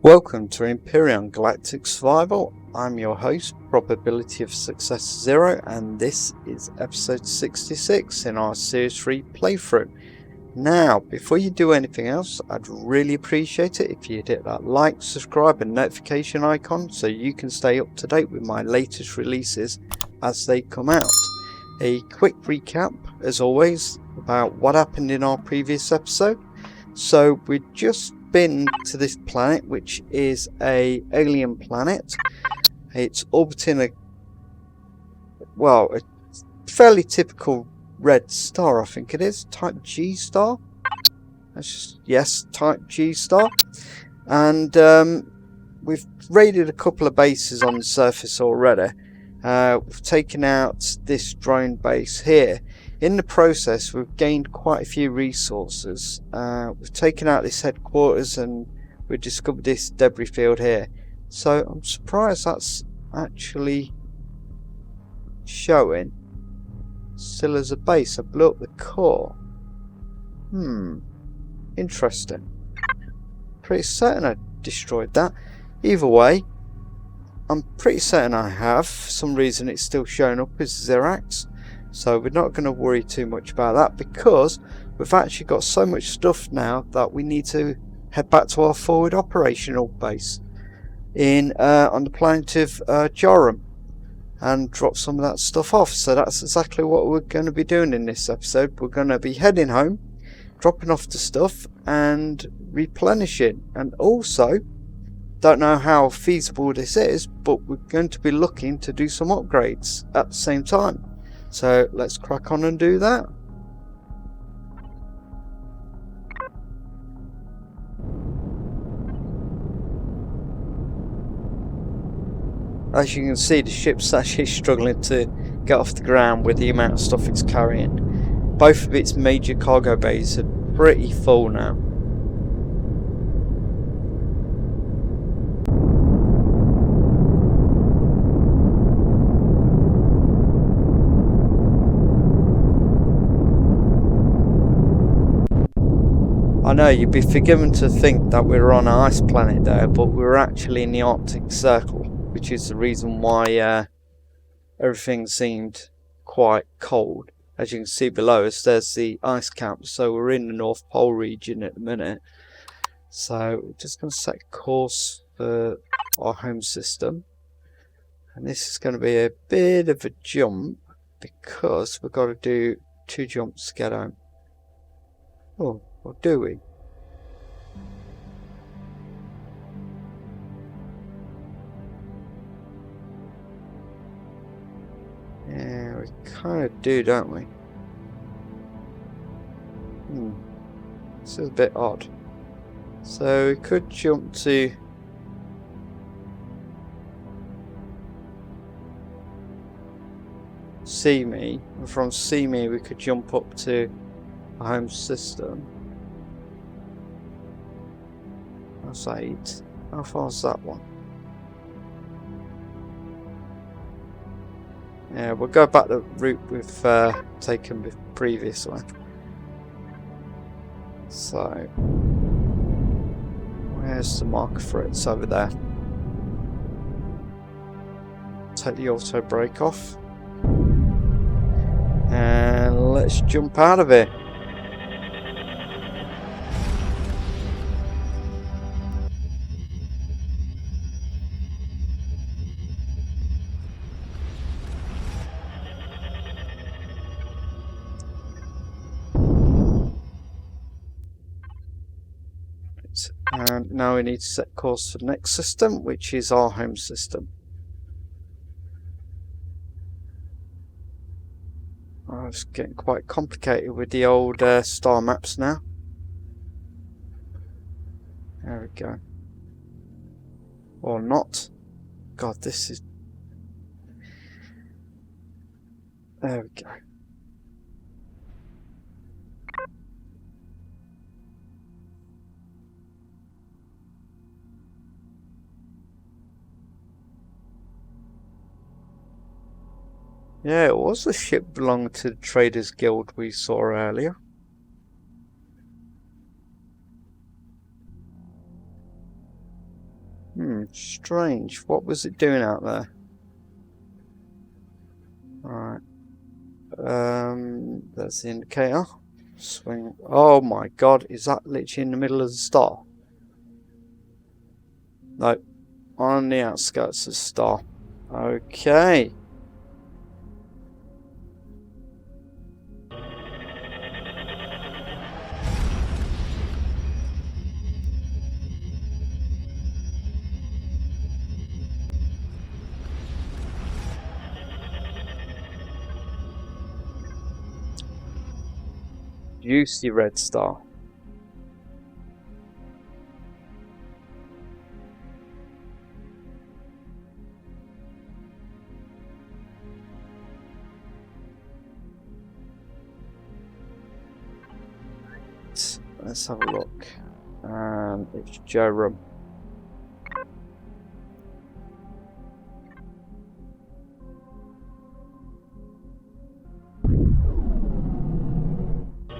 Welcome to Empyrion Galactic Survival. I'm your host, ProbabilityOfSuccessZero, and this is episode 66 in our Series 3 playthrough. Now, before you do anything else, I'd really appreciate it if you'd hit that like, subscribe and notification icon so you can stay up to date with my latest releases as they come out. A quick recap, as always, about what happened in our previous episode. So we've just been to this planet, which is a alien planet. It's orbiting a fairly typical red star, I think it is, type G star. Yes, type G star. And we've raided a couple of bases on the surface already. We've taken out this drone base here. In the process, we've gained quite a few resources. We've taken out this headquarters and we've discovered this debris field here. So I'm surprised that's actually showing still as a base. I blew up the core. Interesting. Pretty certain I destroyed that. Either way, I'm pretty certain I have. For some reason it's still showing up as Xerax. So we're not going to worry too much about that because we've actually got so much stuff now that we need to head back to our forward operational base in on the planet of Joram and drop some of that stuff off. So that's exactly what we're going to be doing in this episode. We're going to be heading home, dropping off the stuff and replenishing. And also, don't know how feasible this is, but we're going to be looking to do some upgrades at the same time. So let's crack on and do that. As you can see, the ship's actually struggling to get off the ground with the amount of stuff it's carrying. Both of its major cargo bays are pretty full now. I know you'd be forgiven to think that we were on an ice planet there, but we were actually in the Arctic Circle, which is the reason why everything seemed quite cold. As you can see below us, there's the ice cap, so we're in the North Pole region at the minute. So we're just going to set a course for our home system. And this is going to be a bit of a jump because we've got to do 2 jumps to get home. Oh. Or do we? Yeah, we kind of do, don't we? This is a bit odd. So we could jump to See Me, and from See Me we could jump up to a home system. That's 8. How far is that one? Yeah, we'll go back the route we've taken previously. So, where's the marker for it? It's over there. Take the auto brake off. And let's jump out of it. And now we need to set course for the next system, which is our home system. Oh, it's getting quite complicated with the old star maps now. There we go. Or not. God, this is... There we go. Yeah, it was a ship belonging to the Traders Guild we saw earlier. Strange. What was it doing out there? Alright. That's the indicator. Swing. Oh my god, is that literally in the middle of the star? No. On the outskirts of the star. Okay. Juicy red star. Let's have a look. And it's Jerem.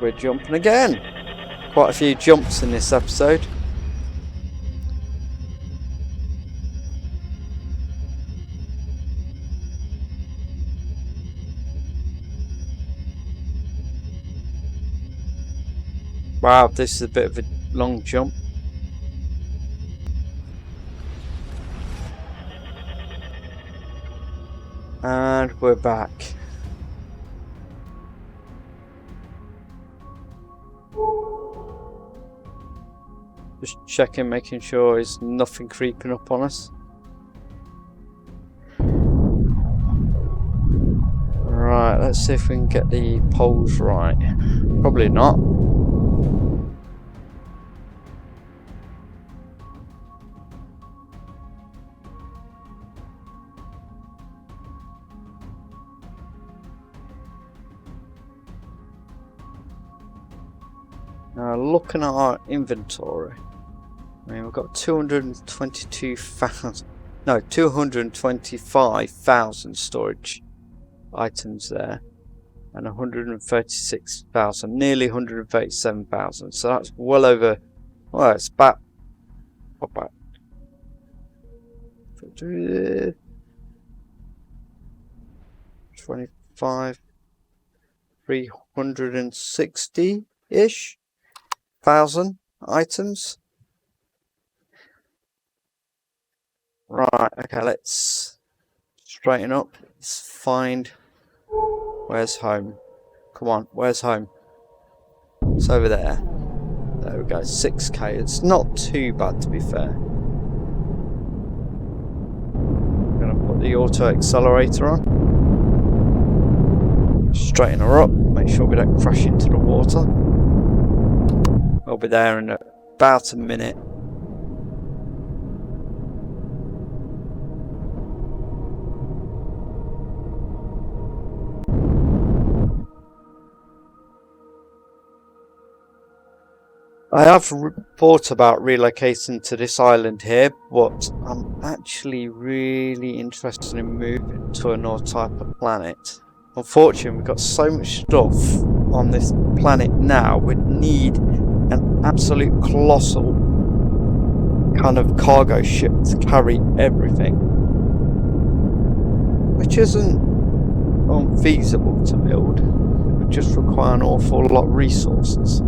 We're jumping again. Quite a few jumps in this episode. Wow, this is a bit of a long jump. And we're back. Just checking, making sure there's nothing creeping up on us. Right, let's see if we can get the poles right. Probably not. Now looking at our inventory, I mean we've got 225,000 storage items there, and 136,000, nearly 137,000. So that's well over. Well, it's about 25, 360-ish thousand items. Right, okay, let's straighten up. Let's find where's home. Come on, where's home? It's over there. There we go, 6k. It's not too bad, to be fair. I'm gonna put the auto accelerator on. Straighten her up, make sure we don't crash into the water. We'll be there in about a minute. I have thought about relocating to this island here, but I'm actually really interested in moving to another type of planet. Unfortunately, we've got so much stuff on this planet now, we'd need an absolute colossal kind of cargo ship to carry everything, which isn't unfeasible to build. It would just require an awful lot of resources.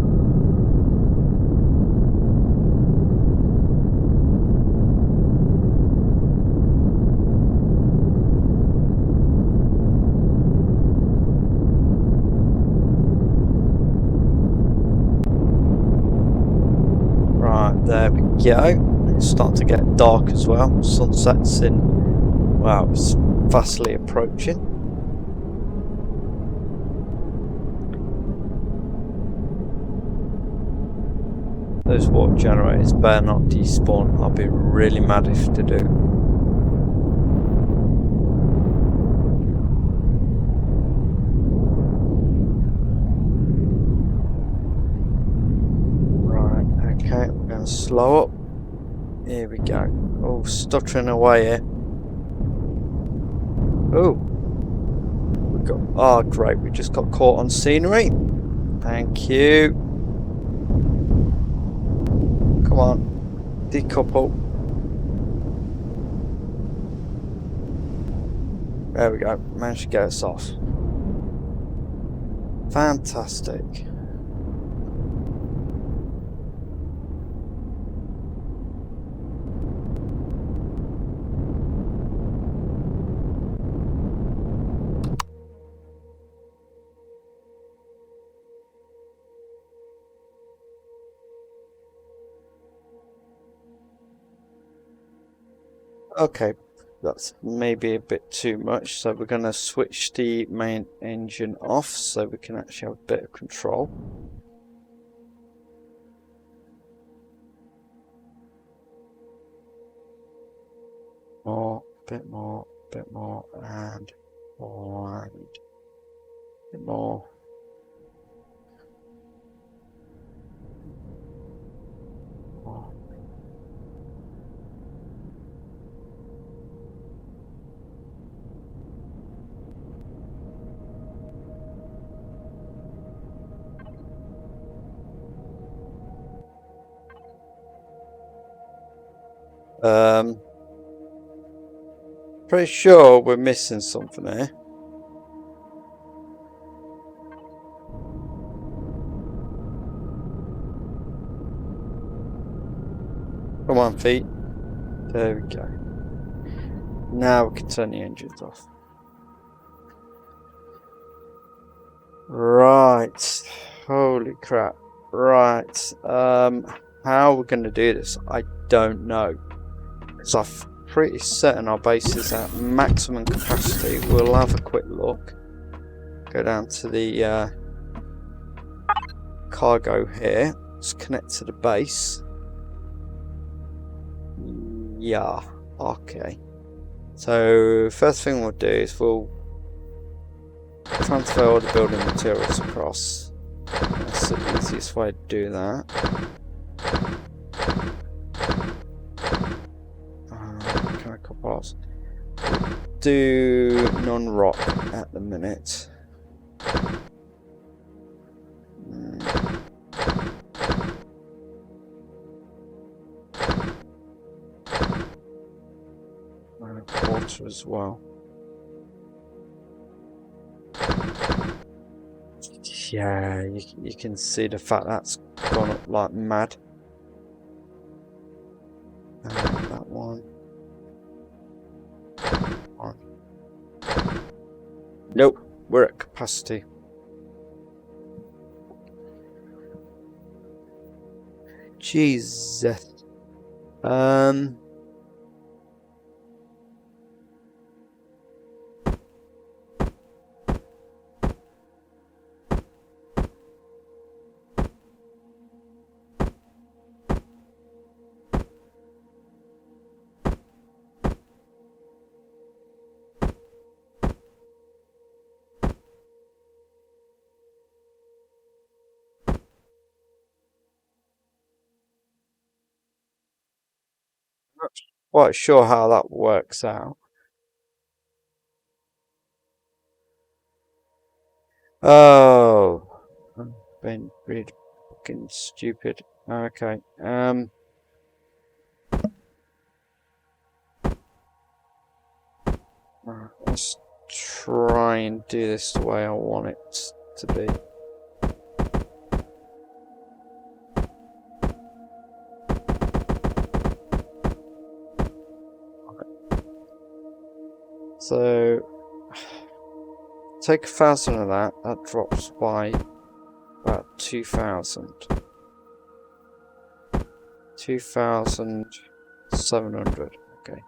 There we go. It's starting to get dark as well. Sunset's in. Wow, it's fastly approaching. Those water generators better not despawn. I'll be really mad if they do. Okay, we're going to slow up. Here we go. Oh, stuttering away here. Oh, we got. Oh, great! We just got caught on scenery. Thank you. Come on, decouple. There we go. Managed to get us off. Fantastic. Okay, that's maybe a bit too much, so we're going to switch the main engine off so we can actually have a bit of control. More, bit more, bit more, and more, and bit more. More. Pretty sure we're missing something here. Come on, feet. There we go. Now we can turn the engines off. Right. Holy crap. Right. How we're going to do this, I don't know. So I'm pretty certain our base is at maximum capacity. We'll have a quick look. Go down to the cargo here. Let's connect to the base. Yeah. Okay. So first thing we'll do is we'll transfer all the building materials across. That's the easiest way to do that. Chemical parts. Do non-rock at the minute. Water as well. Yeah, you can see the fact that's gone up like mad. And that one. Nope, we're at capacity. Jesus. Not quite sure how that works out. Oh, I'm being really fucking stupid. Okay. Let's try and do this the way I want it to be. So take 1,000 of that. That drops by about 2,000. 2,700. Okay.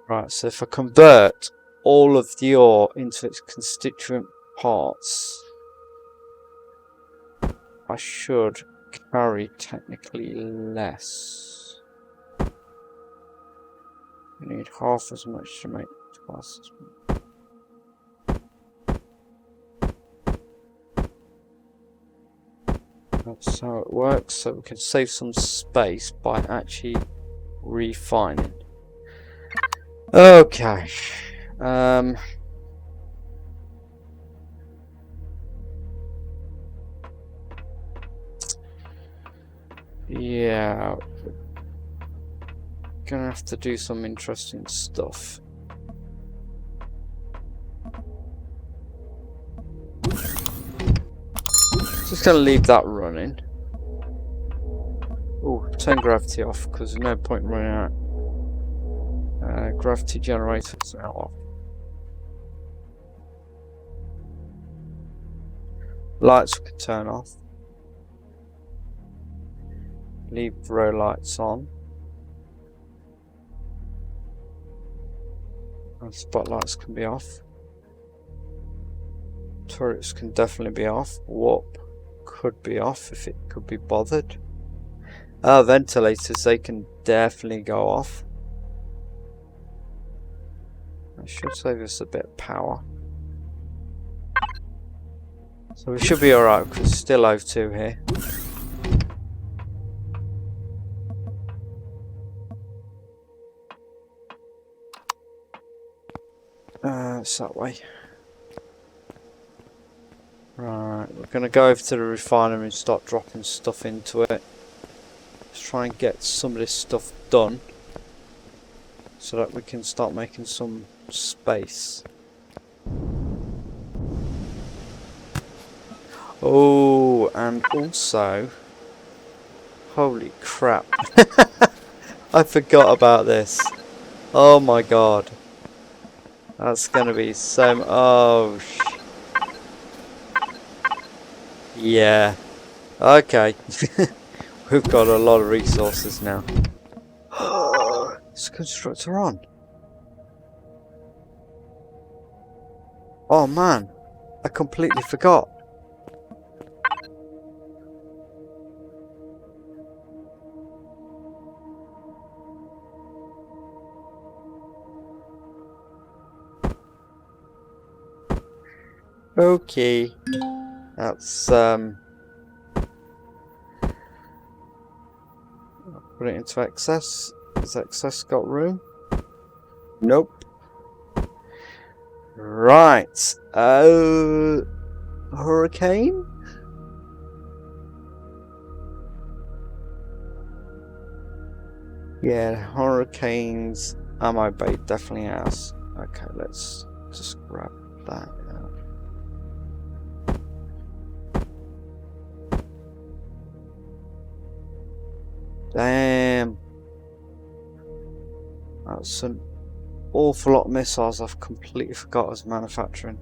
Right, so if I convert all of the ore into its constituent parts, I should carry technically less. We need half as much to make twice as much. That's how it works, so we can save some space by actually refining. Okay. Yeah. Gonna have to do some interesting stuff. Just gonna leave that running. Oh, turn gravity off because there's no point running out. Gravity generators now off. Lights we can turn off. Leave row lights on. And spotlights can be off. Turrets can definitely be off. Warp could be off if it could be bothered. Ventilators, they can definitely go off. That should save us a bit of power. So we should be alright because it's still O2 here. It's that way. Right, we're going to go over to the refinery and start dropping stuff into it. Let's try and get some of this stuff done so that we can start making some space. Oh, and also, holy crap, I forgot about this. Oh my god, that's gonna be so. Oh, yeah. Okay, we've got a lot of resources now. Is the constructor on? Oh man, I completely forgot. Okay, that's put it into excess. Has excess got room? Nope. Right. Hurricane? Yeah, hurricanes ammo bay definitely has. Okay, let's just grab that out. Damn. That's an awful lot of missiles I've completely forgot as manufacturing.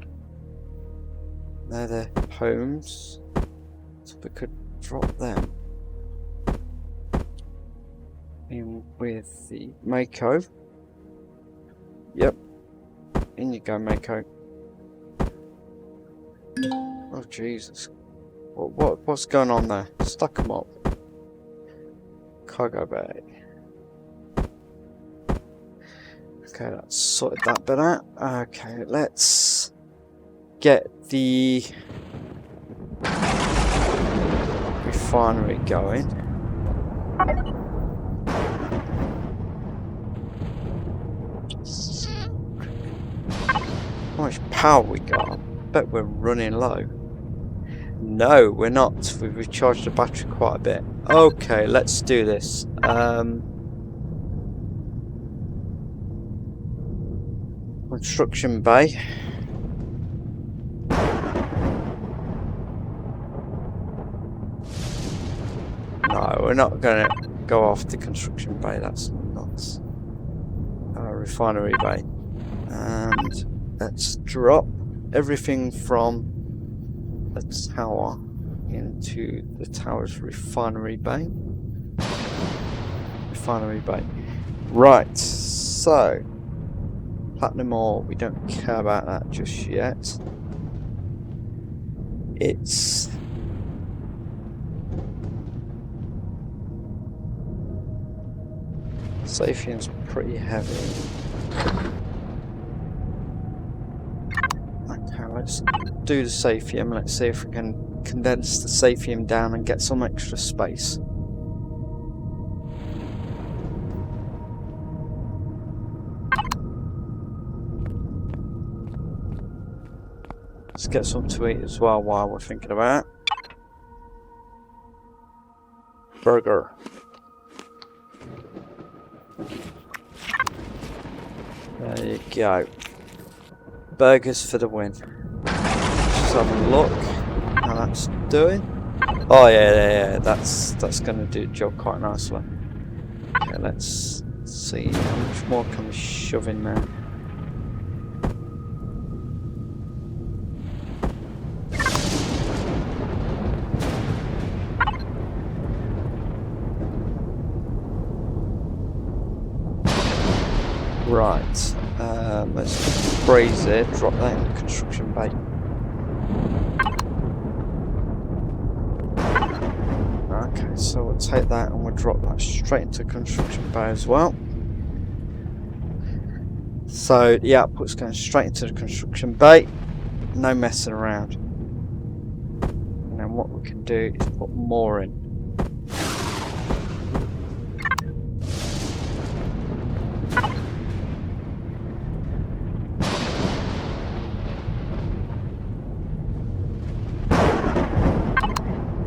They're the homes. So we could drop them in with the Mako. Yep. In you go, Mako. Oh Jesus. What's going on there? Stuck them up. Cargo bay. Okay, that's sorted that bit out. Okay, let's get the refinery going. How much power we got? I bet we're running low. No, we're not. We've recharged the battery quite a bit. Okay, let's do this. Construction bay. No, we're not going to go off the construction bay. That's nuts. Refinery bay. And let's drop everything from the tower into the tower's refinery bay. Refinery bay. Right, so platinum ore, we don't care about that just yet. It's Saphium's pretty heavy. Okay, let's do the Saphium. Let's see if we can condense the Saphium down and get some extra space. Let's get some to eat as well while we're thinking about it. burger. There you go. Burgers for the win. Just have a look how that's doing. Oh yeah, that's going to do the job quite nicely. Okay, let's see how much more can we shove in there. Right, let's braze it, drop that in the construction bay. Okay, so we'll take that and we'll drop that straight into construction bay as well. So the output's going straight into the construction bay, no messing around. And then what we can do is put more in.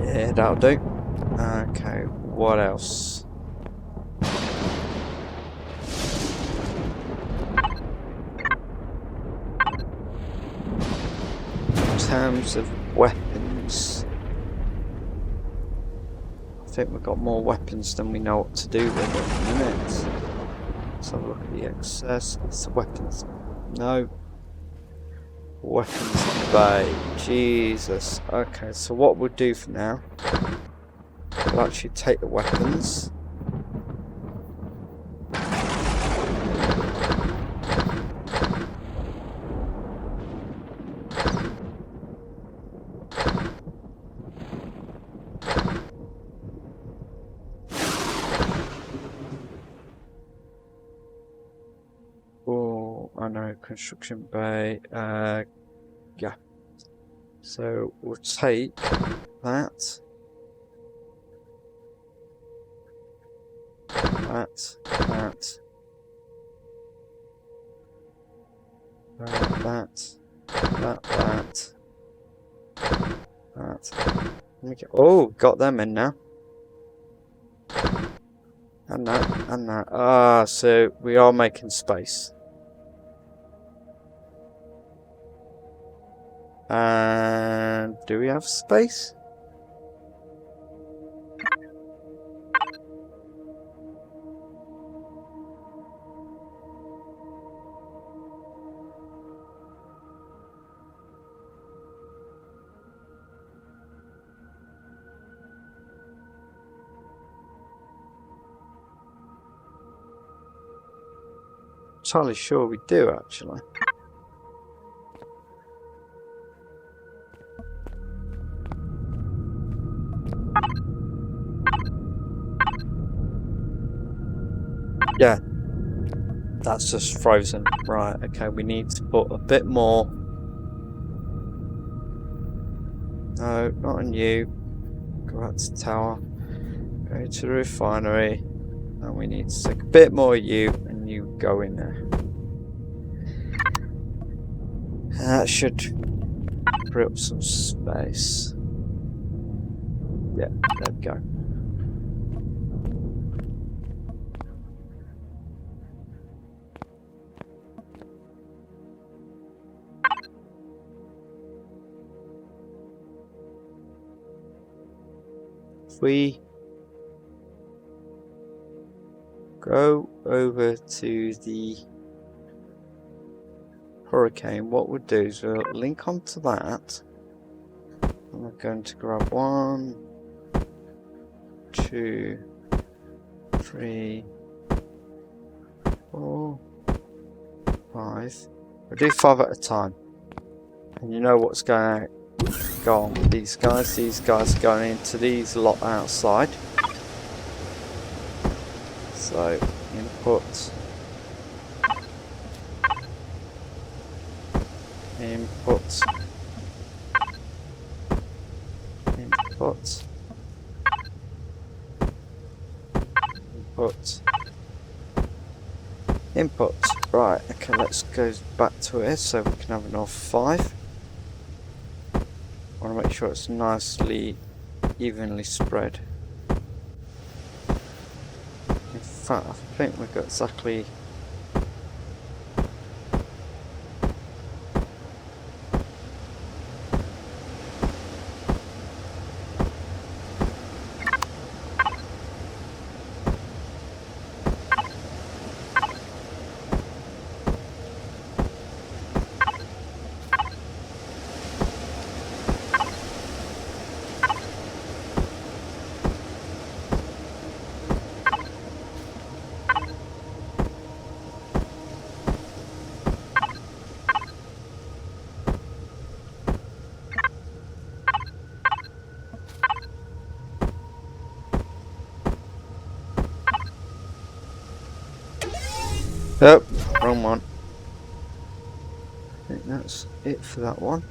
Yeah, that'll do. Okay, what else? In terms of weapons, I think we've got more weapons than we know what to do with at the minute. Let's have a look at the excess. It's the weapons. No. Weapons bay. Jesus. Okay, so what we'll do for now, we'll actually take the weapons. Oh, I know, construction bay. Yeah. So we'll take that. That. Oh, got them in now. And that. Ah, so we are making space. And do we have space? Entirely sure we do, actually. Yeah, that's just frozen. Right, okay, we need to put a bit more. No, not on you. Go out to the tower. Go to the refinery. And we need to take a bit more of you, and you go in there. And that should free up some space. Yeah, there we go. If we go over to the Hurricane, what we'll do is we'll link onto that. And we're going to grab 1, 2, 3, 4, 5. We'll do 5 at a time. And you know what's going to go on with these guys. These guys are going into these lot outside. So, input, input, input, input, input. Right, okay, let's go back to it so we can have enough 5. I want to make sure it's nicely, evenly spread. fact, I think we've got exactly... Oh, wrong one. I think that's it for that one.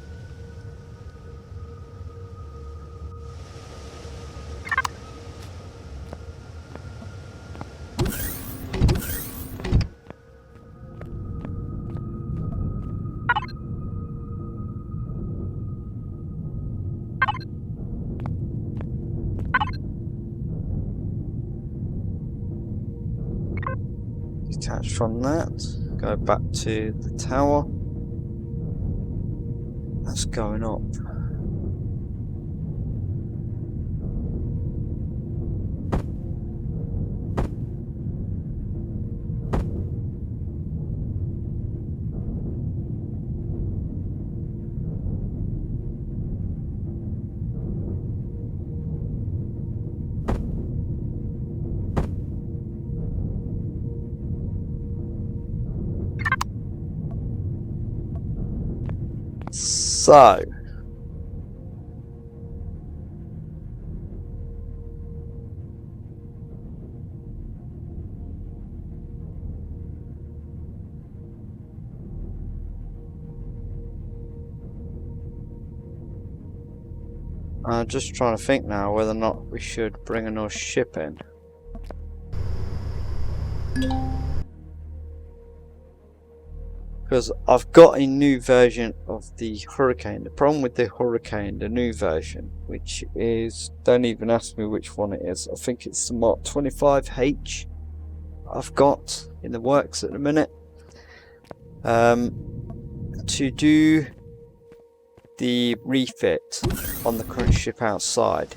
Detach from that, go back to the tower. That's going up. So, I'm just trying to think now whether or not we should bring another ship in. Because I've got a new version of the Hurricane. The problem with the Hurricane, the new version, which is, don't even ask me which one it is. I think it's the Mark 25H I've got in the works at the minute. To do the refit on the current ship outside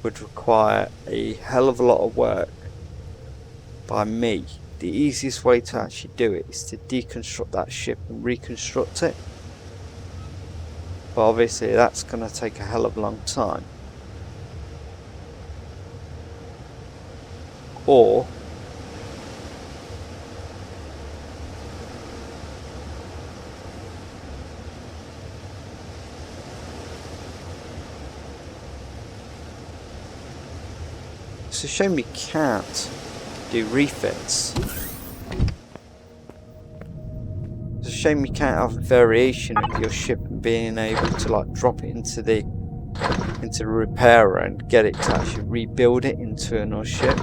would require a hell of a lot of work by me. The easiest way to actually do it is to deconstruct that ship and reconstruct it, but obviously that's going to take a hell of a long time. Or it's a shame we can't do refits. It's a shame you can't have a variation of your ship and being able to like drop it into the repairer and get it to actually rebuild it into another ship.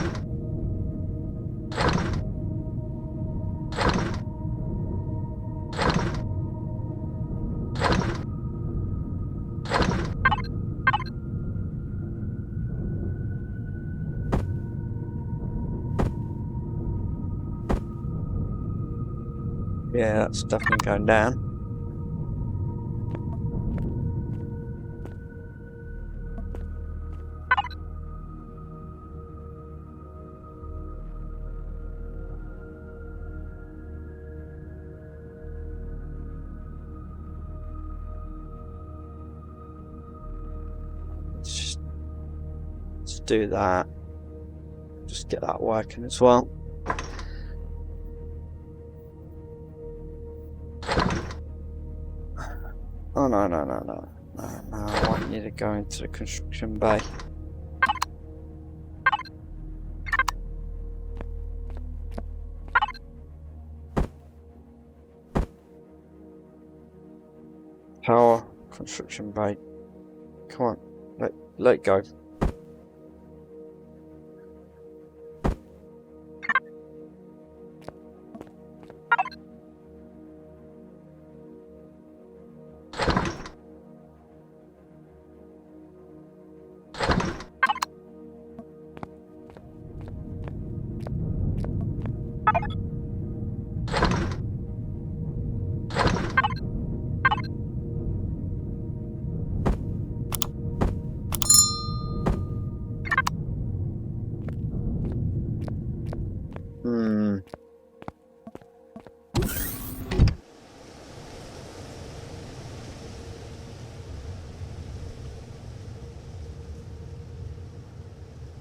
Yeah, that's definitely going down. Let's do that. Just get that working as well. Oh no, I want you to go into the construction bay. Power, construction bay. Come on, let go.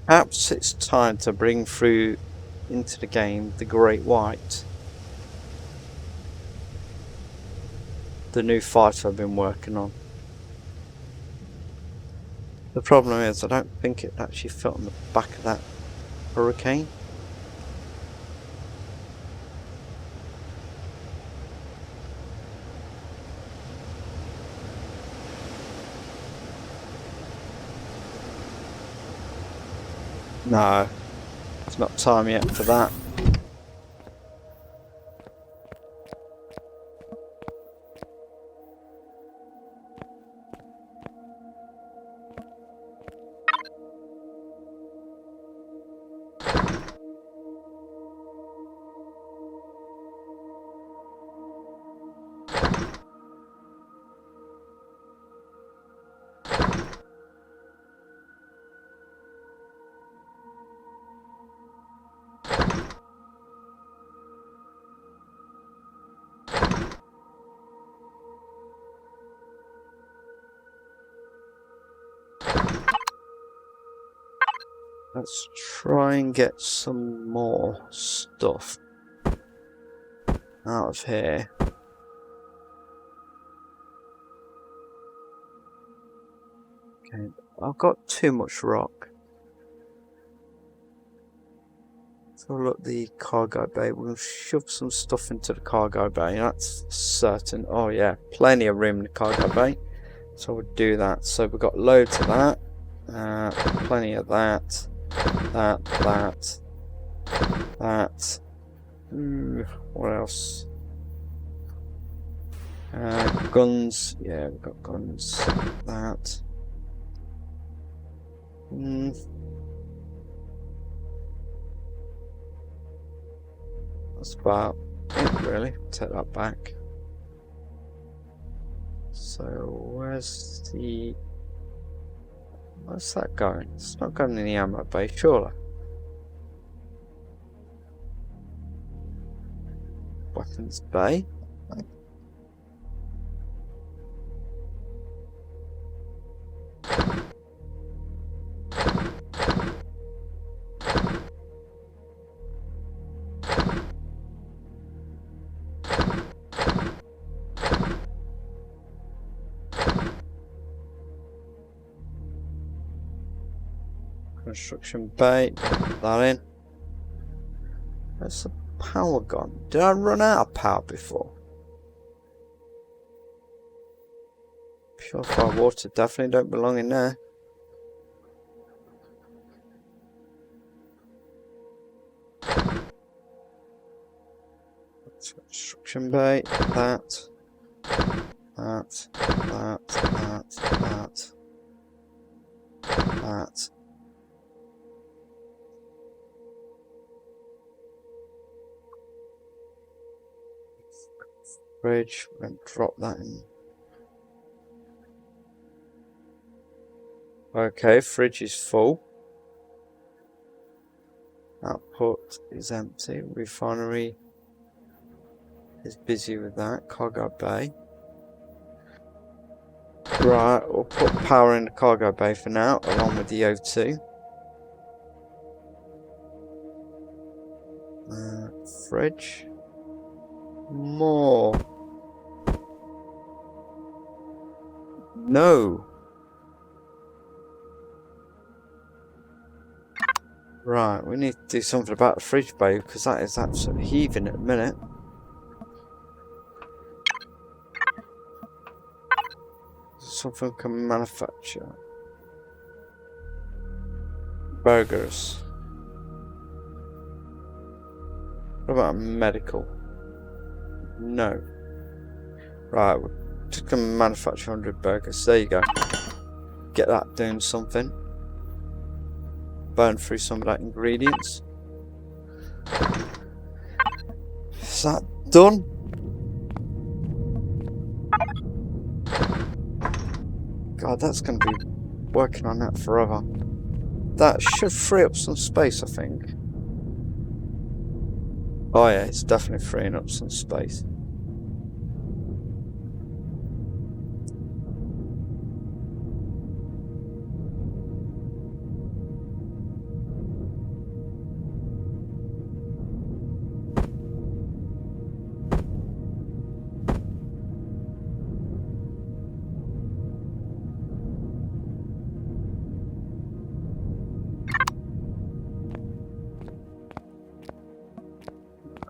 Perhaps it's time to bring through into the game the Great White. The new fighter I've been working on. The problem is I don't think it actually fit on the back of that Hurricane. No, it's not time yet for that. Let's try and get some more stuff out of here. Okay, I've got too much rock. So look at the cargo bay. We'll shove some stuff into the cargo bay, that's certain. Oh yeah, plenty of room in the cargo bay. So we'll do that. So we've got loads of that. Plenty of that. That. What else? Guns. Yeah, we've got guns. That. That's about it, really. Take that back. So where's that going? It's not going in the ammo bay, surely. Weapons bay. Construction bay, put that in. Where's the power gone? Did I run out of power before? Purified water definitely don't belong in there. Construction bay, that. Fridge, we're going to drop that in. Okay, fridge is full. Output is empty. Refinery is busy with that. Cargo bay. Right, we'll put power in the cargo bay for now, along with the O2. Fridge. More. No. Right, we need to do something about the fridge bay because that is absolutely heaving at the minute. Something we can manufacture. Burgers. What about medical? No. Right, we're just going to manufacture 100 burgers. There you go. Get that doing something. Burn through some of that ingredients. Is that done? God, that's going to be working on that forever. That should free up some space, I think. Oh yeah, it's definitely freeing up some space.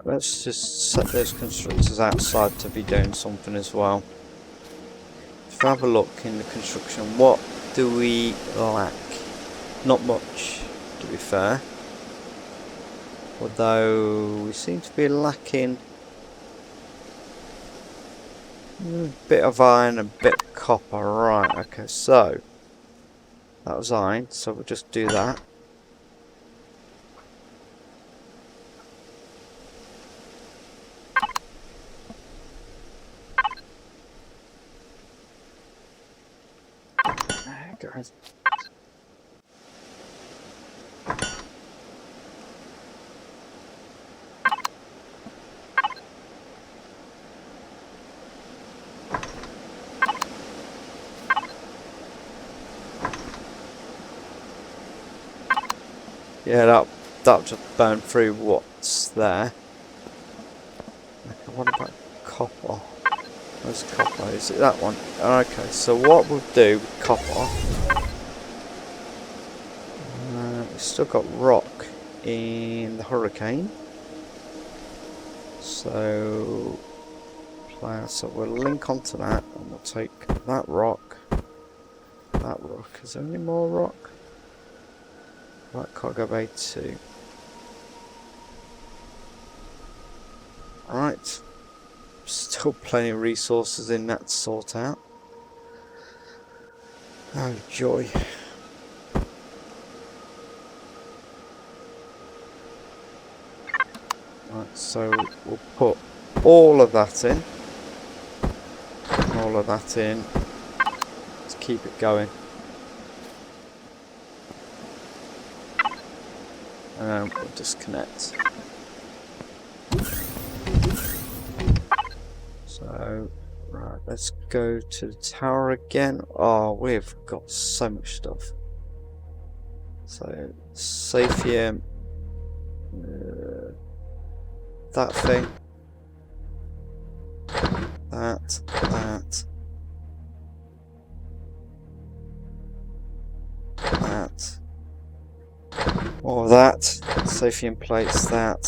Let's just set those constructors outside to be doing something as well. If we have a look in the construction, what do we lack? Not much, to be fair. Although we seem to be lacking a bit of iron and a bit of copper. Right, okay, so that was iron, so we'll just do that. Guys. Yeah, that just burned through what's there. Okay, what about copper? Where's copper? Is it that one? Okay, so what we'll do with copper, we've still got rock in the hurricane. So we'll link onto that and we'll take that rock. Is there any more rock? That cargo bay too. Alright. Still plenty of resources in that to sort out. Oh joy. Right, so we'll put all of that in. All of that in. Let's keep it going. And we'll disconnect. So, right, let's go to the tower again. Oh, we've got so much stuff. So, Saphium, that thing, that, all of that, Saphium plates, that,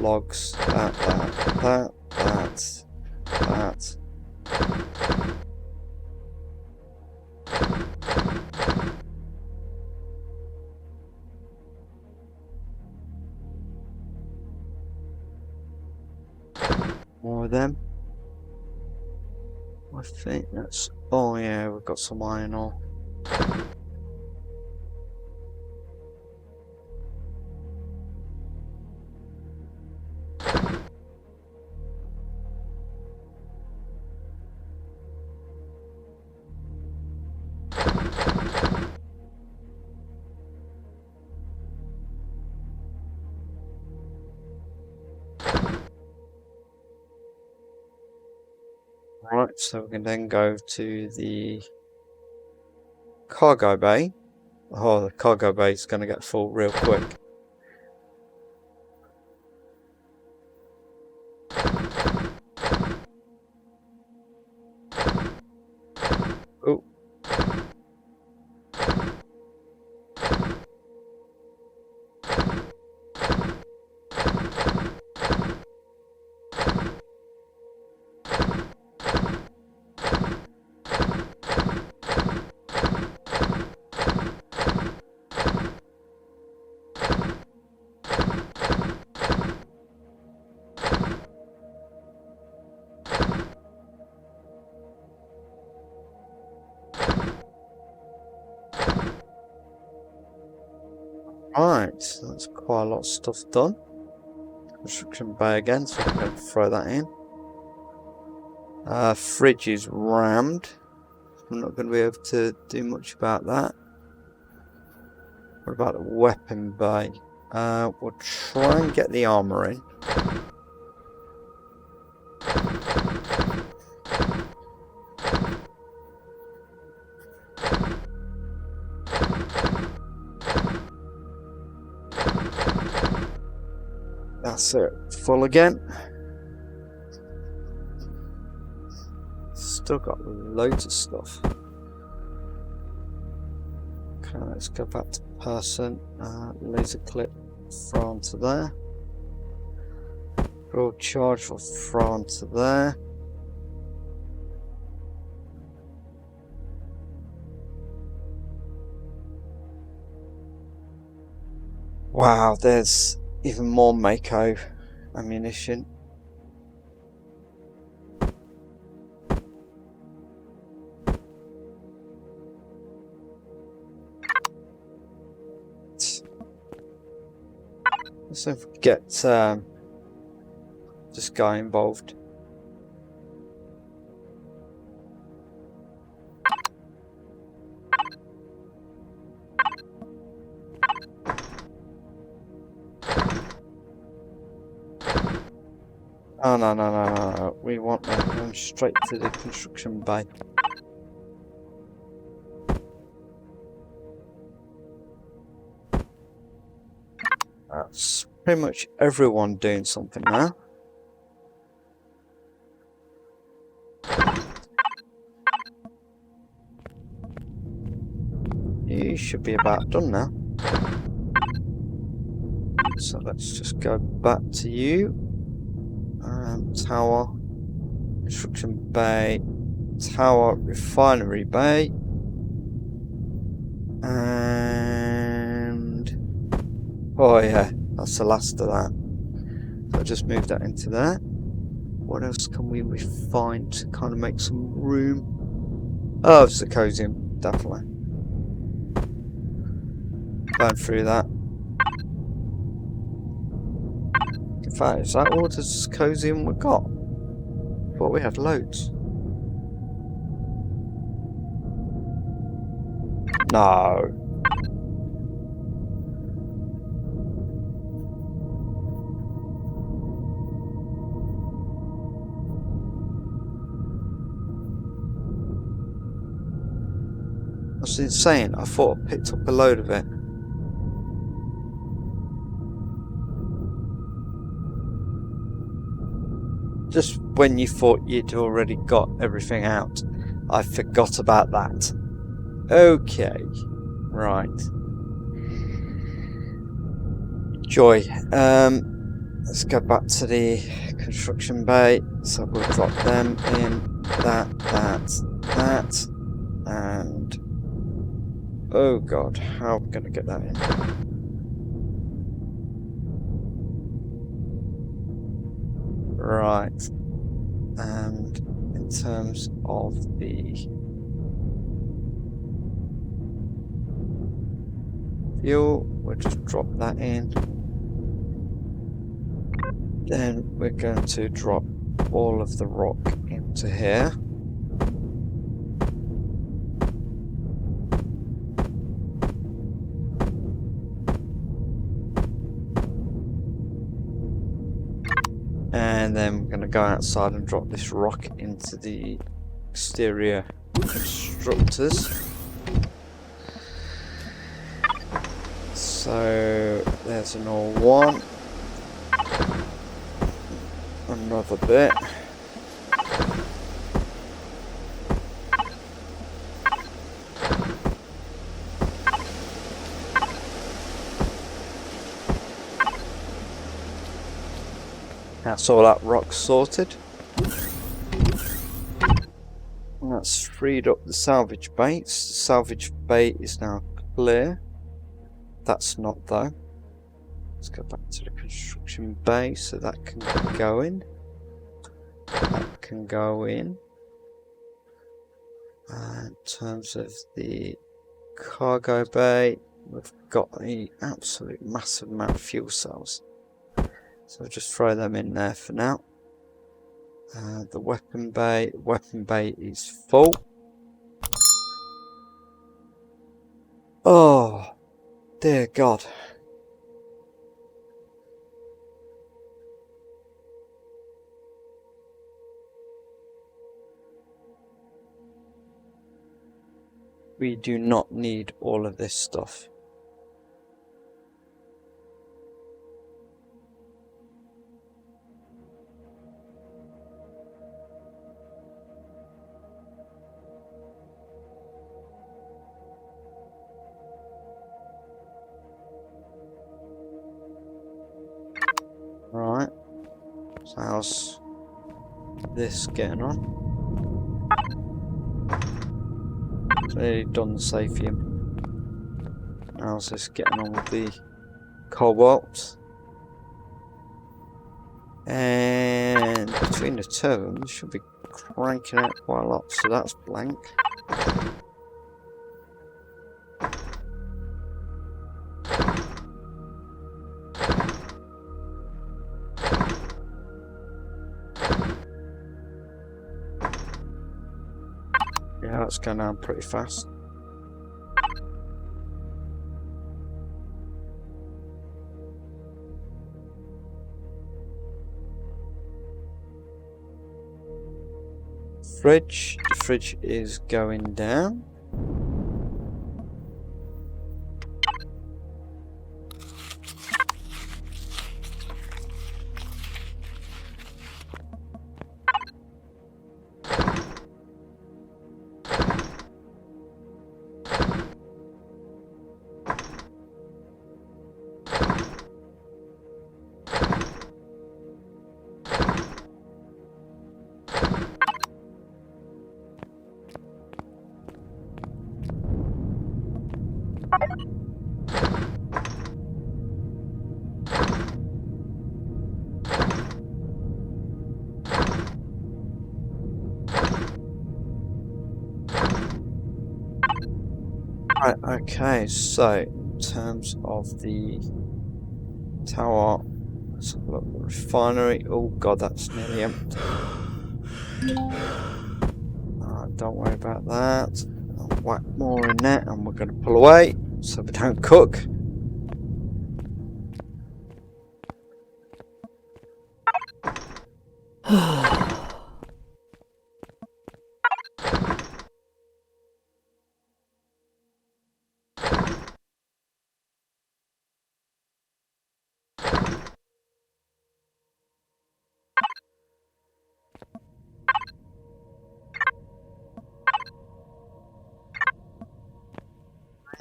logs, that. More of them. I think that's... Oh yeah, we've got some iron ore. Right, so we can then go to the cargo bay. Oh, the cargo bay is going to get full real quick. Oh. Right, so that's quite a lot of stuff done. Construction bay again, so we're going to throw that in. Fridge is rammed. I'm not going to be able to do much about that. What about the weapon bay? We'll try and get the armor in. That's it. Full again. Still got loads of stuff. Okay, let's go back to person. Laser clip, throw onto there. Broad charge will throw onto there. Wow, there's even more Mako ammunition. Let's not forget this guy involved. Oh no. We want that going straight to the construction bay. That's pretty much everyone doing something now. You should be about done now. So let's just go back to you. Tower, construction bay, tower, refinery bay, and oh yeah, that's the last of that. So I'll just move that into there. What else can we refine to kind of make some room? Oh, SuccessZero, definitely. Going through that. In fact, is that all the SuccessZero we got? I thought we had loads. No. That's insane. I thought I picked up a load of it. Just when you thought you'd already got everything out, I forgot about that. Okay, right. Joy. Let's go back to the construction bay. So we'll drop them in. That, and oh god, how am I going to get that in? Right, and in terms of the fuel, we'll just drop that in. Then we're going to drop all of the rock into here. And then we're going to go outside and drop this rock into the exterior constructors. So there's an all one. Another bit. That's all that rock sorted. And that's freed up the salvage bay. The salvage bay is now clear. That's not though. Let's go back to the construction bay so that can go in. That can go in. In terms of the cargo bay, we've got an absolute massive amount of fuel cells. So I'll just throw them in there for now. The weapon bay is full. Oh, dear God. We do not need all of this stuff. Right. So how's this getting on? Clearly done the Saphium. How's this getting on with the Cobalt? And between the two of them, should be cranking out quite a lot. So that's blank. Yeah, that's going down pretty fast. Fridge. The fridge is going down. Right, okay, so in terms of the tower, let's have a look at the refinery. Oh god, that's nearly empty. Don't worry about that. I'll whack more in there and we're going to pull away so we don't cook.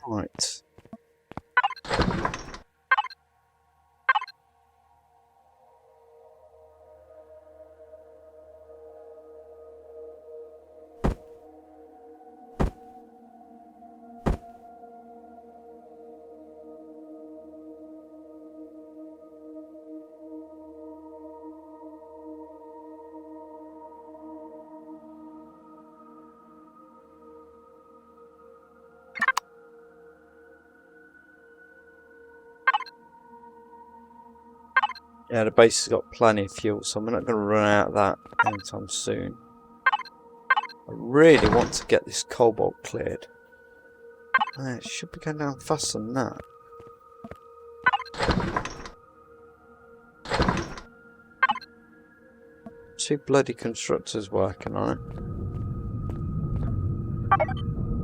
Right. Yeah, the base has got plenty of fuel, so I'm not going to run out of that anytime soon. I really want to get this cobalt cleared. It should be going down faster than that. Two bloody constructors working on it.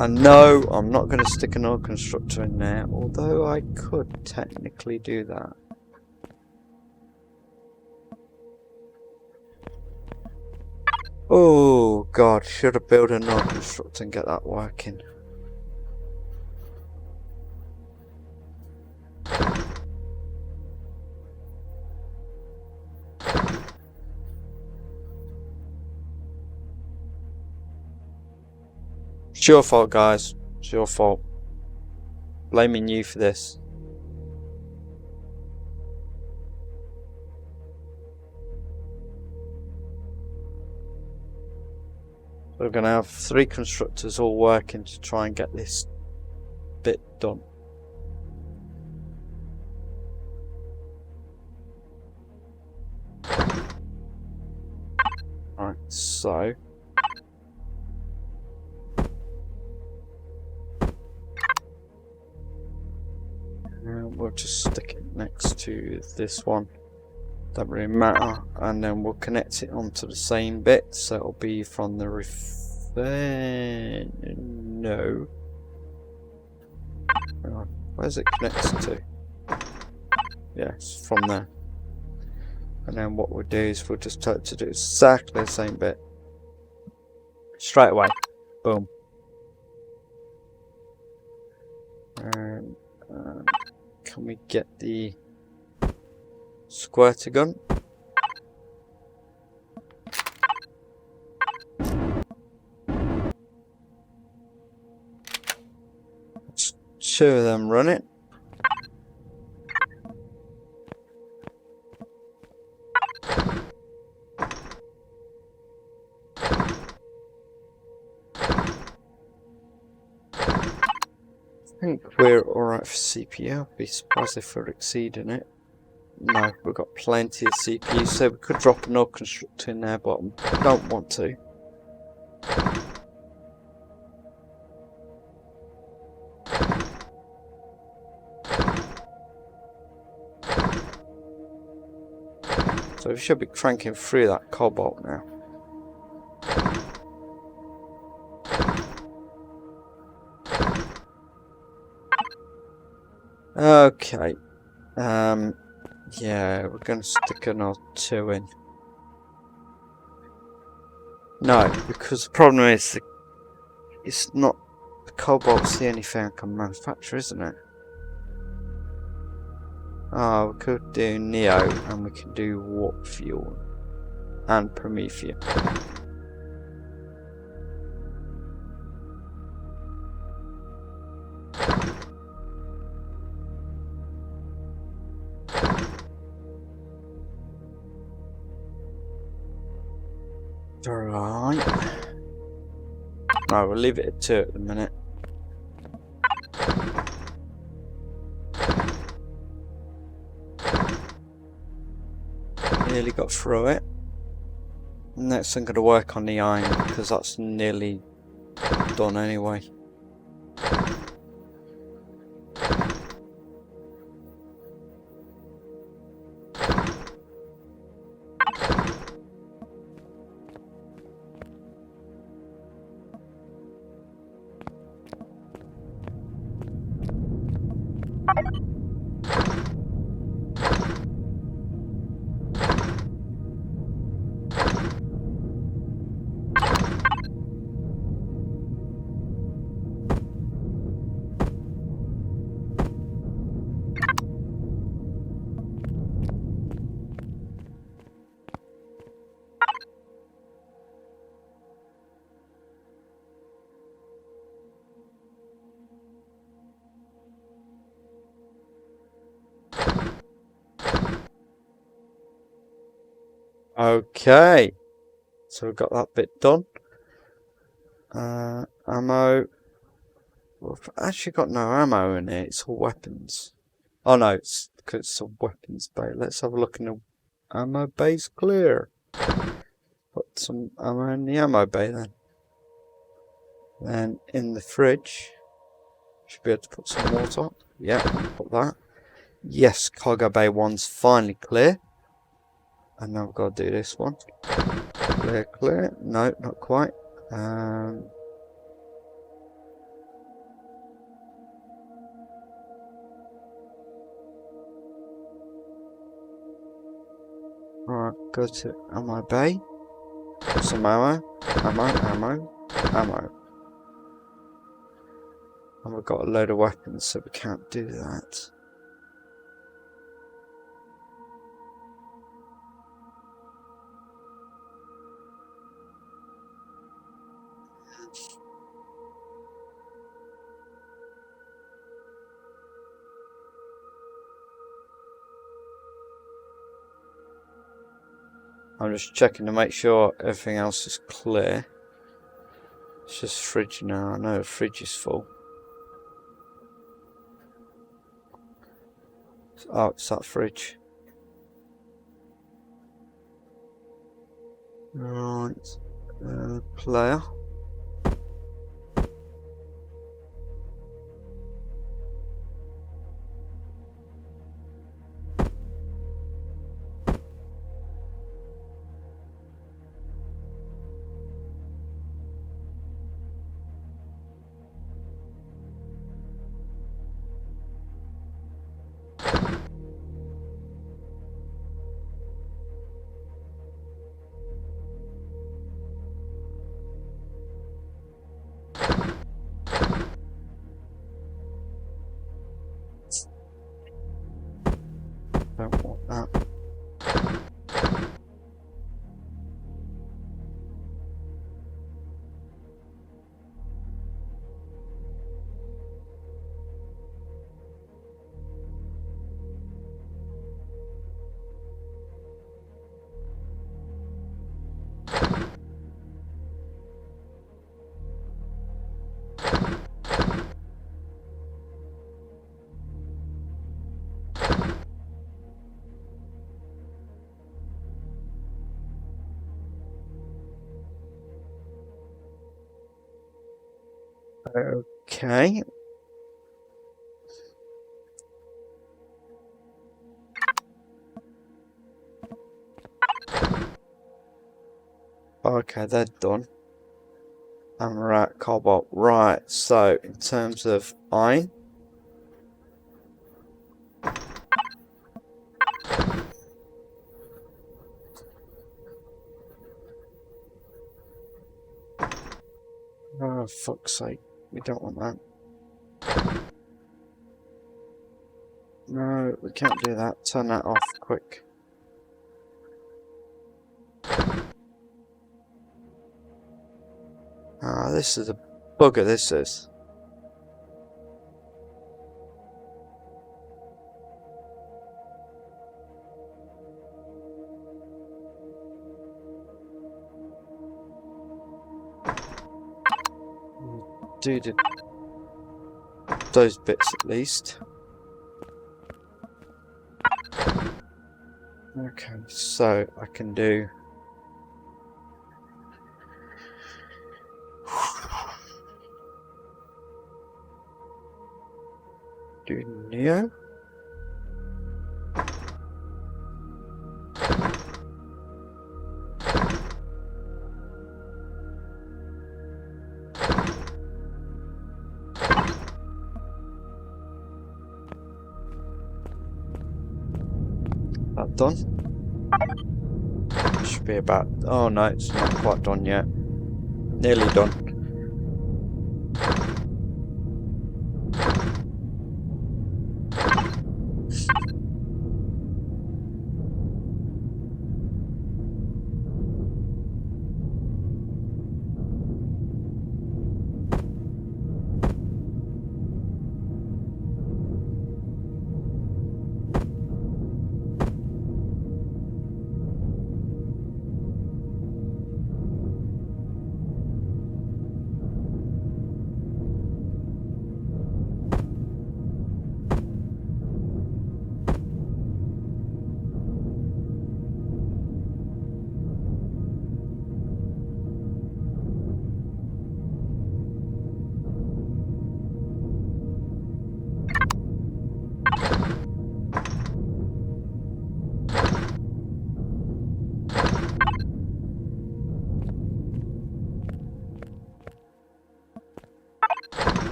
And no, I'm not going to stick another constructor in there, although I could technically do that. Oh god, should have built another constructor and get that working. It's your fault, guys. It's your fault. Blaming you for this. We're going to have 3 constructors all working to try and get this bit done. so. We'll just stick it next to this one. Don't really matter. And then we'll connect it onto the same bit. So it'll be from the no. Where's it connected to? Yes, from there. And then what we'll do is we'll just tell it to do exactly the same bit. Straight away. Boom. And can we get the squirter gun? Let's two of them run it. I think we're alright for CPU. I'd be surprised if we're exceeding it. No, we've got plenty of CPU, so we could drop an null constructor in there, but I don't want to. So we should be cranking through that cobalt now. Okay. Yeah, we're going to stick another 2 in. No, because the problem is it's not the cobalt's the only thing I can manufacture, isn't it? Oh, we could do Neo and we can do warp fuel and Prometheus. Alright. No, we'll leave it at 2 at the minute. Nearly got through it. Next I'm going to work on the iron because that's nearly done anyway. Okay, so we've got that bit done. Ammo. We've actually got no ammo in it, it's all weapons. Oh no, it's because it's a weapons bay. Let's have a look in the ammo bay's clear. Put some ammo in the ammo bay then. Then in the fridge, should be able to put some water. Yeah, put that. Yes, cargo bay 1's finally clear. And now we've got to do this one. Clear, clear. No, not quite. Alright, go to ammo bay. Some ammo. Ammo. And we've got a load of weapons, so we can't do that. I'm just checking to make sure everything else is clear. It's just fridge now. I know the fridge is full. Oh, it's that fridge. Right. Player. Don't want that. Okay. Okay, they're done. Amaranth, cobalt. Right, so in terms of iron. Oh, fuck's sake. We don't want that. No, we can't do that. Turn that off quick. Ah, this is a bugger, this is. Do those bits at least. Okay, so I can do Neo. That done. Should be about. Oh no, it's not quite done yet. Nearly done.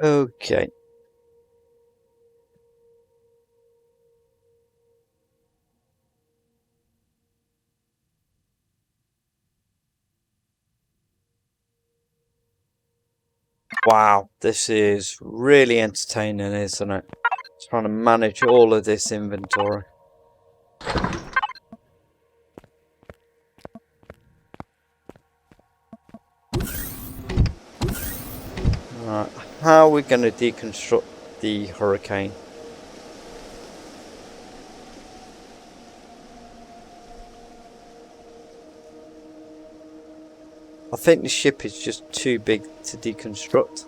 Okay. Wow, this is really entertaining, isn't it? Trying to manage all of this inventory. Right, how are we going to deconstruct the hurricane? I think the ship is just too big to deconstruct.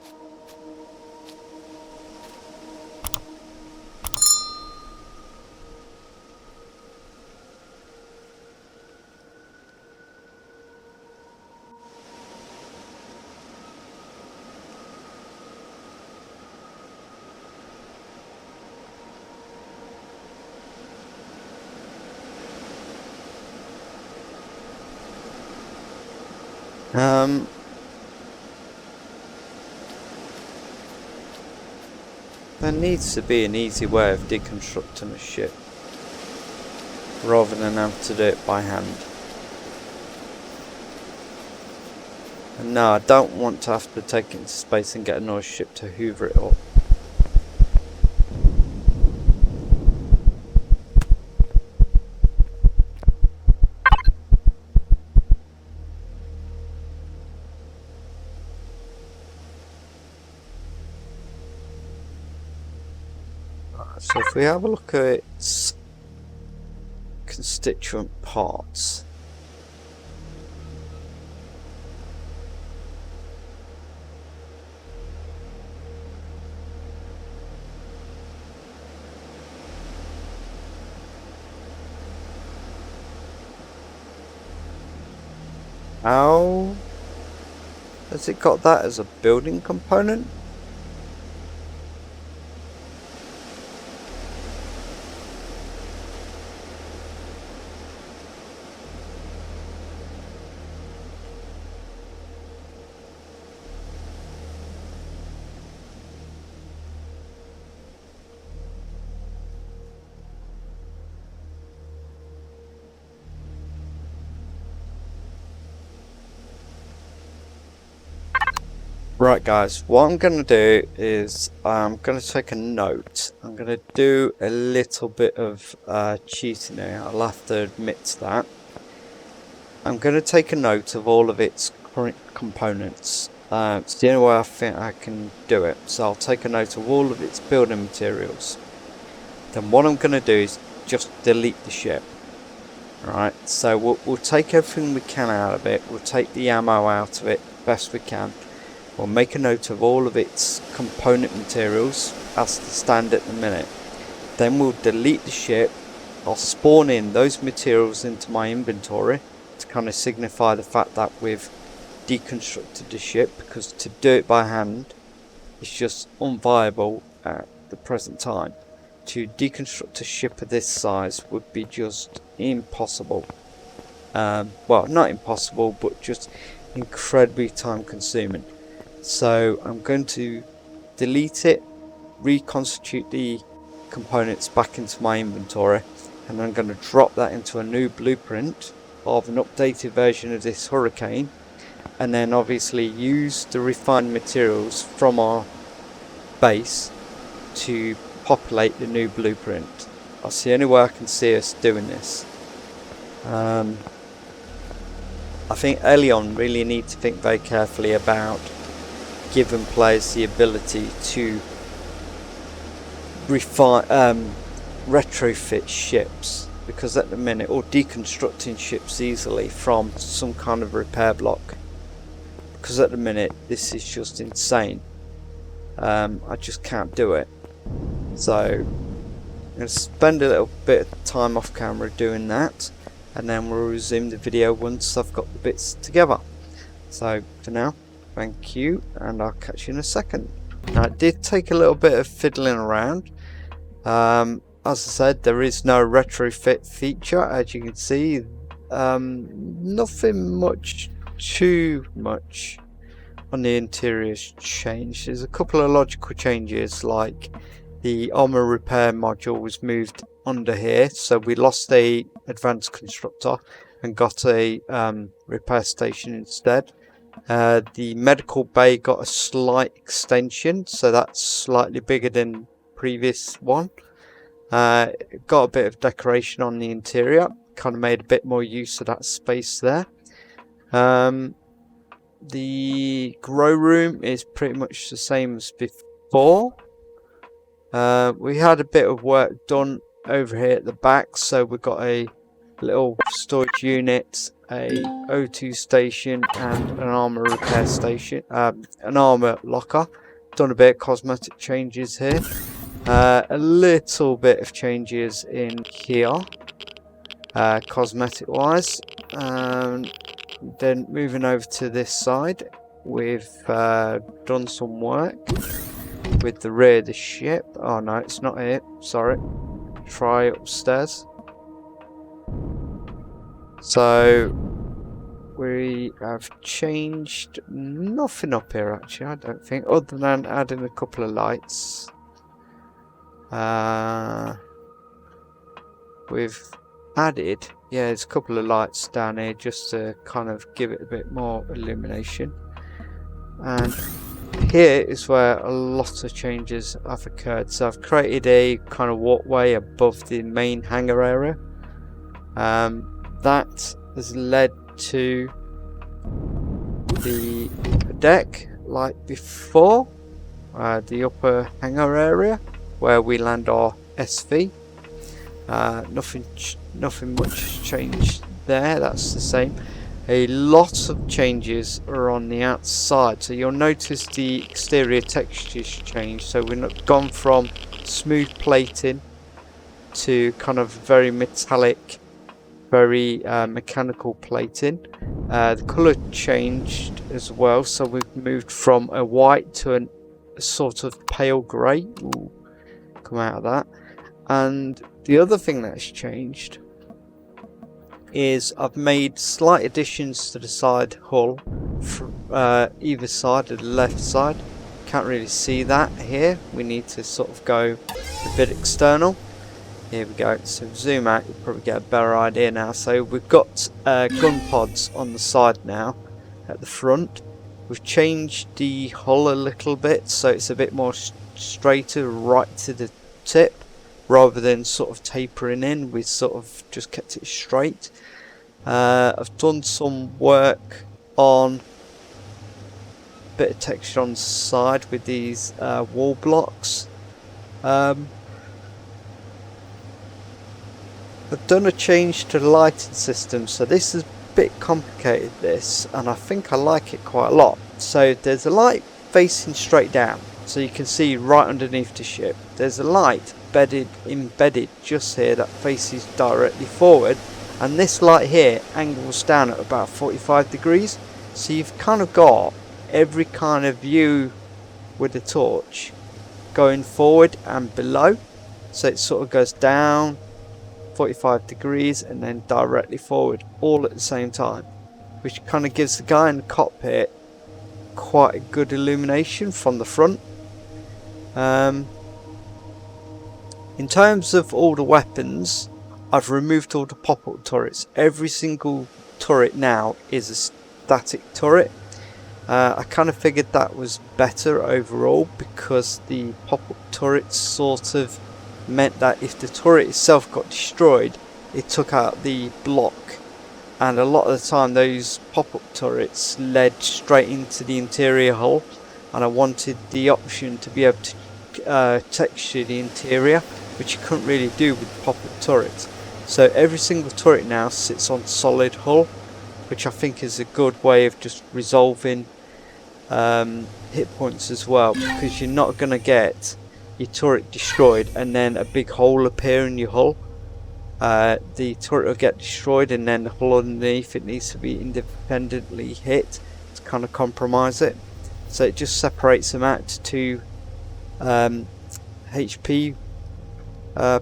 There needs to be an easy way of deconstructing a ship rather than have to do it by hand. And no, I don't want to have to take it into space and get another ship to hoover it up. So if we have a look at its constituent parts, how has it got that as a building component? Right guys, what I'm going to do is I'm going to take a note. I'm going to do a little bit of cheating here, I'll have to admit to that. I'm going to take a note of all of its current components. It's the only way I think I can do it. So I'll take a note of all of its building materials. Then what I'm going to do is just delete the ship. Right, so we'll take everything we can out of it. We'll take the ammo out of it best we can. We'll make a note of all of its component materials as they stand at the minute. Then we'll delete the ship. I'll spawn in those materials into my inventory to kind of signify the fact that we've deconstructed the ship, because to do it by hand is just unviable at the present time. To deconstruct a ship of this size would be just impossible. Well, not impossible, but just incredibly time consuming. So I'm going to delete it, reconstitute the components back into my inventory, and I'm going to drop that into a new blueprint of an updated version of this Hurricane, and then obviously use the refined materials from our base to populate the new blueprint. That's the only way I can see us doing this. I think early on really need to think very carefully about giving players the ability to retrofit ships, because at the minute, or deconstructing ships easily from some kind of repair block, because at the minute this is just insane. I just can't do it. So I'm going to spend a little bit of time off camera doing that, and then we'll resume the video once I've got the bits together. So for now, thank you, and I'll catch you in a second. Now, it did take a little bit of fiddling around. As I said, there is no retrofit feature, as you can see. Nothing too much on the interior's changed. There's a couple of logical changes, like the armor repair module was moved under here, so we lost a advanced constructor and got a repair station instead. The medical bay got a slight extension, so that's slightly bigger than previous one. Got a bit of decoration on the interior, kind of made a bit more use of that space there. The grow room is pretty much the same as before. We had a bit of work done over here at the back, so we've got a little storage unit, a O2 station, and an armor repair station, an armor locker. Done a bit of cosmetic changes here, a little bit of changes in here, cosmetic wise. Then moving over to this side, we've done some work with the rear of the ship. Oh no, it's not here, sorry. Try upstairs. So we have changed nothing up here actually, I don't think, other than adding a couple of lights. We've added, yeah, there's a couple of lights down here just to kind of give it a bit more illumination. And here is where a lot of changes have occurred. So I've created a kind of walkway above the main hangar area. That has led to the deck like before, the upper hangar area where we land our SV. Nothing much changed there, that's the same. A lot of changes are on the outside, so you'll notice the exterior textures change. So we've gone from smooth plating to kind of very metallic, very mechanical plating. The colour changed as well, so we've moved from a white to a sort of pale grey. Ooh, come out of that. And the other thing that's changed is I've made slight additions to the side hull from either side of the left side. Can't really see that here, we need to sort of go a bit external. Here we go, so zoom out, you'll probably get a better idea now. So we've got gun pods on the side now at the front. We've changed the hull a little bit so it's a bit more straighter right to the tip rather than sort of tapering in. We sort of just kept it straight. I've done some work on a bit of texture on the side with these wall blocks. I've done a change to the lighting system, so this is a bit complicated this, and I think I like it quite a lot. So there's a light facing straight down, so you can see right underneath the ship. There's a light embedded just here that faces directly forward, and this light here angles down at about 45 degrees, so you've kind of got every kind of view with the torch going forward and below. So it sort of goes down 45 degrees and then directly forward all at the same time, which kind of gives the guy in the cockpit quite a good illumination from the front. In terms of all the weapons, I've removed all the pop-up turrets. Every single turret now is a static turret. I kind of figured that was better overall because the pop-up turrets sort of meant that if the turret itself got destroyed, it took out the block, and a lot of the time those pop-up turrets led straight into the interior hull, and I wanted the option to be able to texture the interior, which you couldn't really do with pop-up turrets. So every single turret now sits on solid hull, which I think is a good way of just resolving hit points as well, because you're not going to get your turret destroyed and then a big hole appear in your hull. The turret will get destroyed and then the hull underneath it needs to be independently hit to kind of compromise it. So it just separates them out to two HP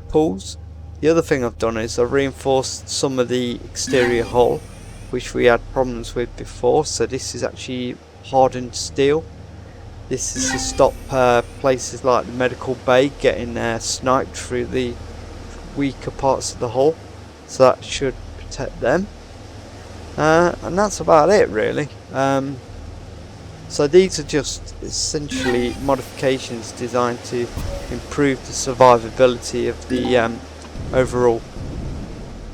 pools. The other thing I've done is I've reinforced some of the exterior hull, which we had problems with before. So this is actually hardened steel. This is to stop places like the medical bay getting sniped through the weaker parts of the hull, so that should protect them. And that's about it really. So these are just essentially modifications designed to improve the survivability of the overall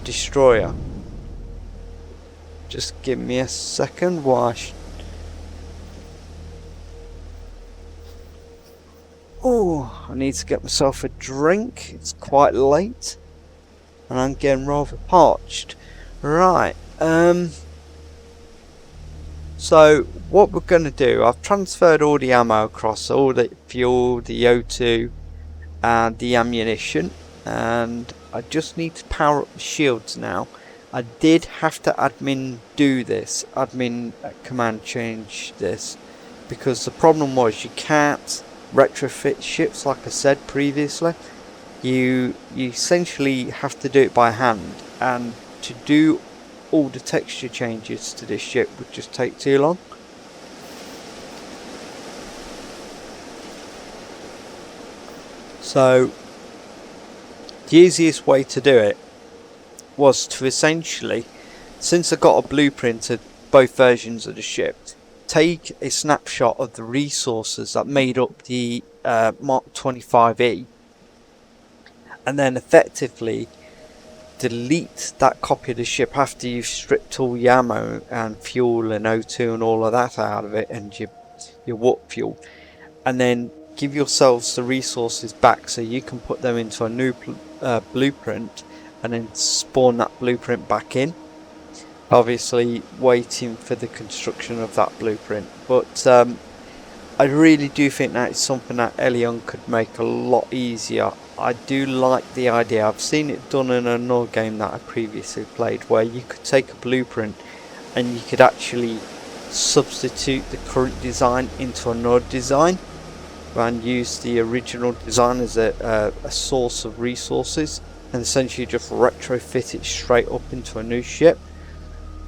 destroyer. Just give me a second while I need to get myself a drink. It's quite late and I'm getting rather parched. Right, so what we're going to do, I've transferred all the ammo across, all the fuel, the O2 and the ammunition, and I just need to power up the shields now. I did have to admin command change this, because the problem was you can't retrofit ships like I said previously. You essentially have to do it by hand, and to do all the texture changes to this ship would just take too long. So the easiest way to do it was to essentially, since I got a blueprint of both versions of the ship, take a snapshot of the resources that made up the Mark 25E, and then effectively delete that copy of the ship after you've stripped all your ammo and fuel and O2 and all of that out of it, and your warp fuel, and then give yourselves the resources back so you can put them into a new blueprint, and then spawn that blueprint back in, obviously waiting for the construction of that blueprint. But I really do think that is something that Empyrion could make a lot easier. I do like the idea. I've seen it done in another game that I previously played, where you could take a blueprint and you could actually substitute the current design into another design and use the original design as a source of resources, and essentially just retrofit it straight up into a new ship,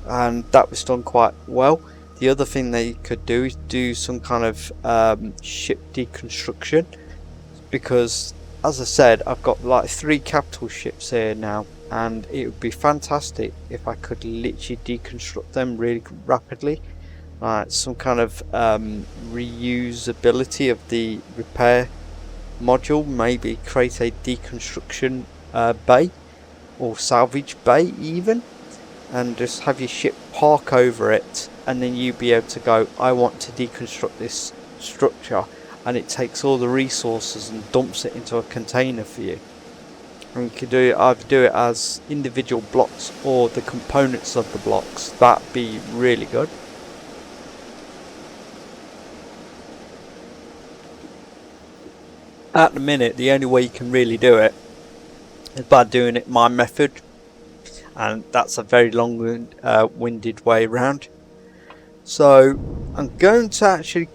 and that was done quite well. The other thing that you could do is do some kind of ship deconstruction, because as I said, I've got like 3 capital ships here now, and it would be fantastic if I could literally deconstruct them really rapidly. Some kind of reusability of the repair module, maybe create a deconstruction bay or salvage bay even, and just have your ship park over it, and then you be able to go, I want to deconstruct this structure, and it takes all the resources and dumps it into a container for you. And you could either do it as individual blocks or the components of the blocks. That'd be really good. At the minute, the only way you can really do it is by doing it my method, and that's a very long-winded way around. So I'm going to actually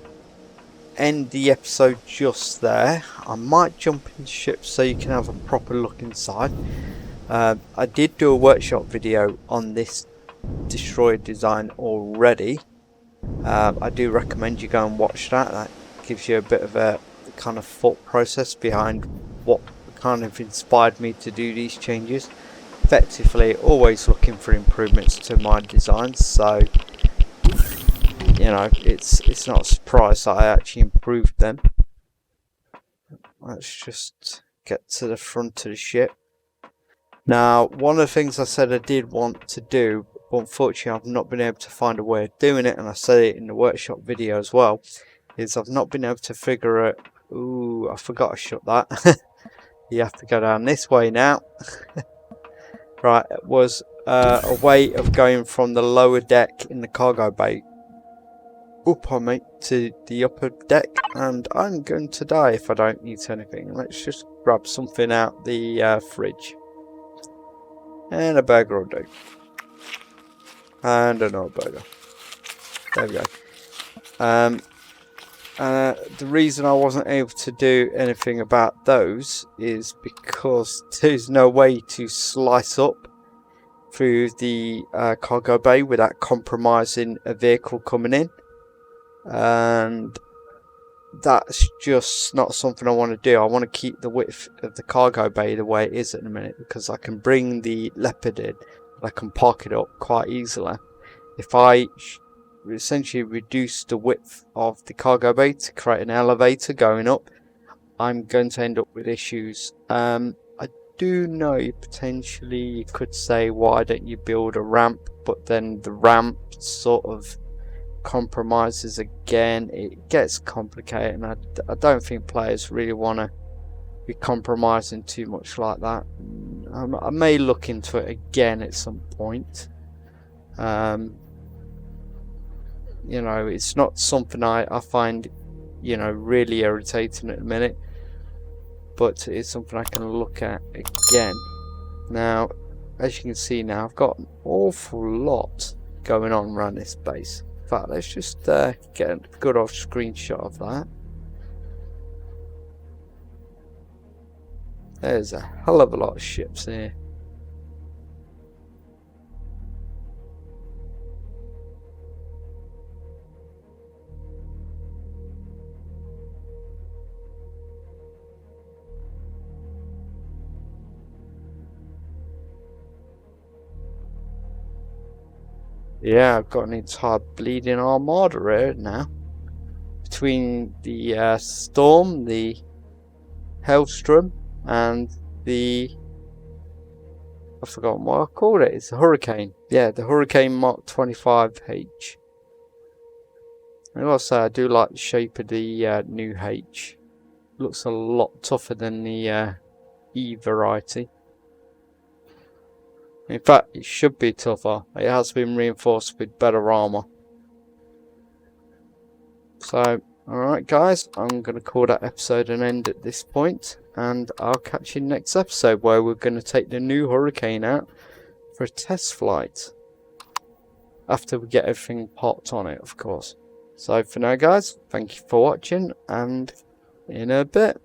end the episode just there. I might jump into ships so you can have a proper look inside. I did do a workshop video on this destroyer design already. I do recommend you go and watch that. That gives you a bit of a kind of thought process behind what kind of inspired me to do these changes. Effectively always looking for improvements to my designs, so you know, it's not a surprise that I actually improved them. Let's just get to the front of the ship. Now, one of the things I said I did want to do, but unfortunately I've not been able to find a way of doing it, and I said it in the workshop video as well, is I've not been able to figure it. Ooh, I forgot to shut that. You have to go down this way now. Right, it was a way of going from the lower deck in the cargo bay up on me to the upper deck, and I'm going to die if I don't eat anything. Let's just grab something out the fridge, and a burger will do, and another burger. There we go. The reason I wasn't able to do anything about those is because there's no way to slice up through the cargo bay without compromising a vehicle coming in, and that's just not something I want to do. I want to keep the width of the cargo bay the way it is at the minute, because I can bring the Leopard in, I can park it up quite easily. If I essentially reduce the width of the cargo bay to create an elevator going up, I'm going to end up with issues. I do know potentially you could say, why don't you build a ramp, but then the ramp sort of compromises again. It gets complicated, and I don't think players really want to be compromising too much like that. I may look into it again at some point. You know, it's not something I find, you know, really irritating at the minute, but it's something I can look at again. Now, as you can see now, I've got an awful lot going on around this base. In fact, let's just get a good old screenshot of that. There's a hell of a lot of ships here. Yeah, I've got an entire bleeding armada here now. Between the Storm, the Hellstrom, and the... I've forgotten what I called it. It's a Hurricane. Yeah, the Hurricane Mark 25H. And also, I do like the shape of the new H. Looks a lot tougher than the E variety. In fact, it should be tougher. It has been reinforced with better armor. So, alright guys, I'm going to call that episode an end at this point, and I'll catch you next episode where we're going to take the new Hurricane out for a test flight. After we get everything parked on it, of course. So for now guys, thank you for watching, and in a bit.